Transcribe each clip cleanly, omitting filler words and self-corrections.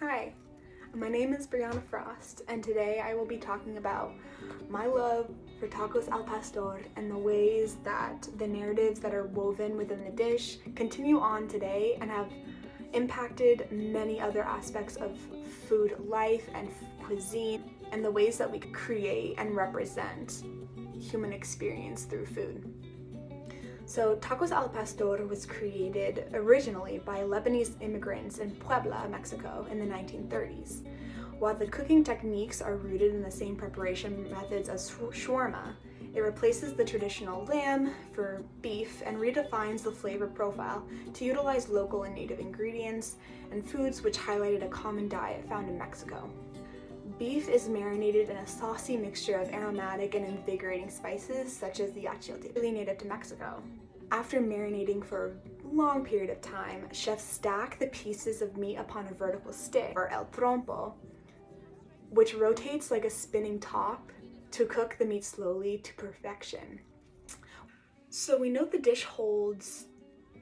Hi, my name is Brianna Frost, and today I will be talking about my love for tacos al pastor and the ways that the narratives that are woven within the dish continue on today and have impacted many other aspects of food life and cuisine, and the ways that we create and represent human experience through food. So tacos al pastor was created originally by Lebanese immigrants in Puebla, Mexico in the 1930s. While the cooking techniques are rooted in the same preparation methods as shawarma, it replaces the traditional lamb for beef and redefines the flavor profile to utilize local and native ingredients and foods which highlighted a common diet found in Mexico. Beef is marinated in a saucy mixture of aromatic and invigorating spices such as the achiote, really native to Mexico. After marinating for a long period of time, chefs stack the pieces of meat upon a vertical stick, or el trompo, which rotates like a spinning top to cook the meat slowly to perfection. So we know the dish holds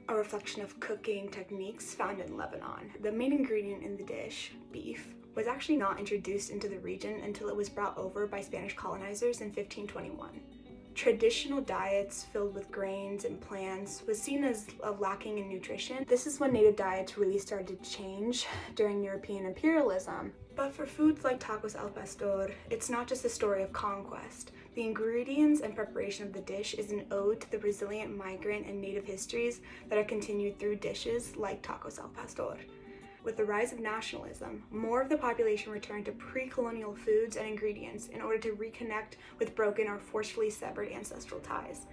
a reflection of cooking techniques found in Lebanon. The main ingredient in the dish, beef, was actually not introduced into the region until it was brought over by Spanish colonizers in 1521. Traditional diets filled with grains and plants was seen as lacking in nutrition. This is when native diets really started to change during European imperialism. But for foods like tacos al pastor, it's not just a story of conquest. The ingredients and preparation of the dish is an ode to the resilient migrant and native histories that are continued through dishes like tacos al pastor. With the rise of nationalism, more of the population returned to pre-colonial foods and ingredients in order to reconnect with broken or forcefully severed ancestral ties.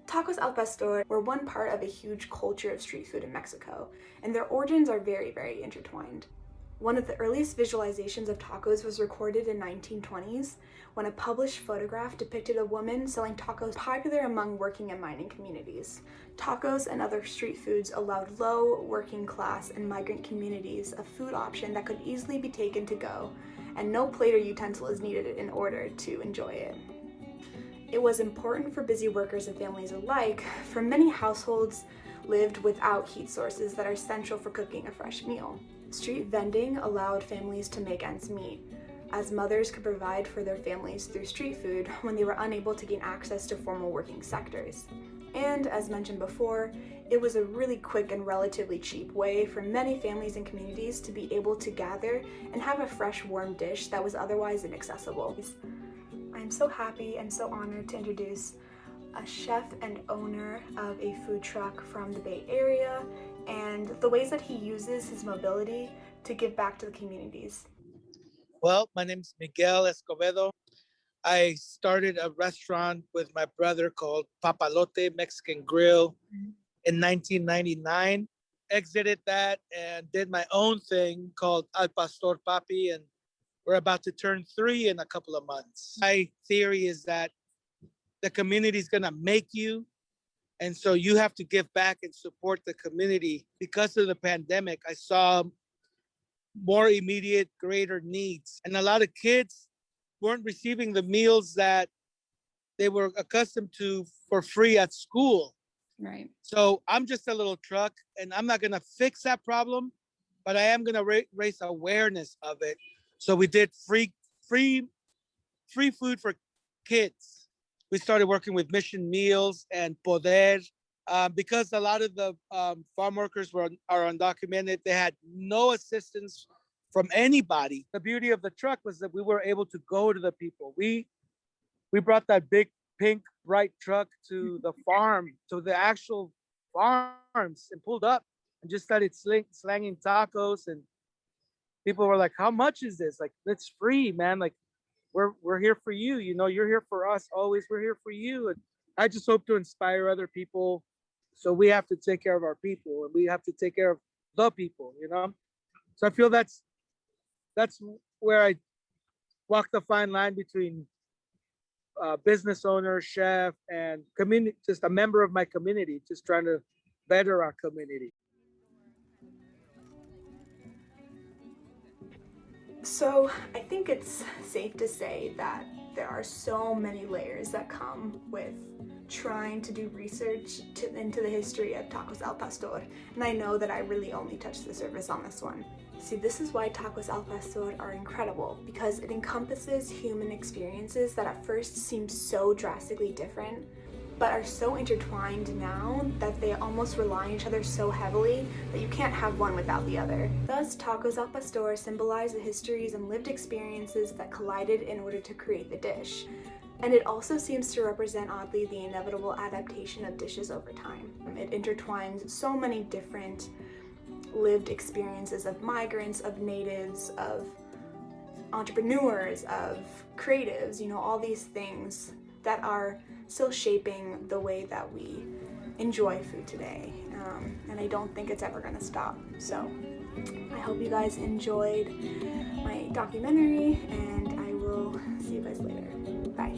Tacos al pastor were one part of a huge culture of street food in Mexico, and their origins are very, very intertwined. One of the earliest visualizations of tacos was recorded in 1920s when a published photograph depicted a woman selling tacos popular among working and mining communities. Tacos and other street foods allowed low, working class, and migrant communities a food option that could easily be taken to go, and no plate or utensil is needed in order to enjoy it. It was important for busy workers and families alike, for many households lived without heat sources that are essential for cooking a fresh meal. Street vending allowed families to make ends meet, as mothers could provide for their families through street food when they were unable to gain access to formal working sectors. And as mentioned before, it was a really quick and relatively cheap way for many families and communities to be able to gather and have a fresh, warm dish that was otherwise inaccessible. I'm so happy and so honored to introduce a chef and owner of a food truck from the Bay Area and the ways that he uses his mobility to give back to the communities. Well, my name is Miguel Escobedo. I started a restaurant with my brother called Papalote Mexican Grill in 1999. Exited that and did my own thing called Pastor Papi, and we're about to turn 3 in a couple of months. My theory is that the community is going to make you, and so you have to give back and support the community. Because of the pandemic, I saw more immediate, greater needs. And a lot of kids weren't receiving the meals that they were accustomed to for free at school. Right. So I'm just a little truck, and I'm not going to fix that problem, but I am going to raise awareness of it. So we did free food for kids. We started working with Mission Meals and Poder. Because a lot of the farm workers are undocumented, they had no assistance from anybody. The beauty of the truck was that we were able to go to the people. We brought that big, pink, bright truck to the farm, to the actual farms, and pulled up and just started slanging tacos. And people were like, "How much is this? Like, it's free, man. Like, we're here for you. You know, you're here for us always. We're here for you." And I just hope to inspire other people. So we have to take care of our people, and we have to take care of the people, you know? So I feel that's where I walk the fine line between business owner, chef, and community, just a member of my community, just trying to better our community. So I think it's safe to say that There are so many layers that come with trying to do research into the history of Tacos al Pastor, and I know that I really only touched the surface on this one. See, this is why Tacos al Pastor are incredible, because it encompasses human experiences that at first seem so drastically different, but are so intertwined now that they almost rely on each other so heavily that you can't have one without the other. Thus, Tacos al Pastor symbolize the histories and lived experiences that collided in order to create the dish. And it also seems to represent, oddly, the inevitable adaptation of dishes over time. It intertwines so many different lived experiences of migrants, of natives, of entrepreneurs, of creatives, all these things that are still shaping the way that we enjoy food today. And I don't think it's ever gonna stop. So I hope you guys enjoyed my documentary, and I will see you guys later. Bye.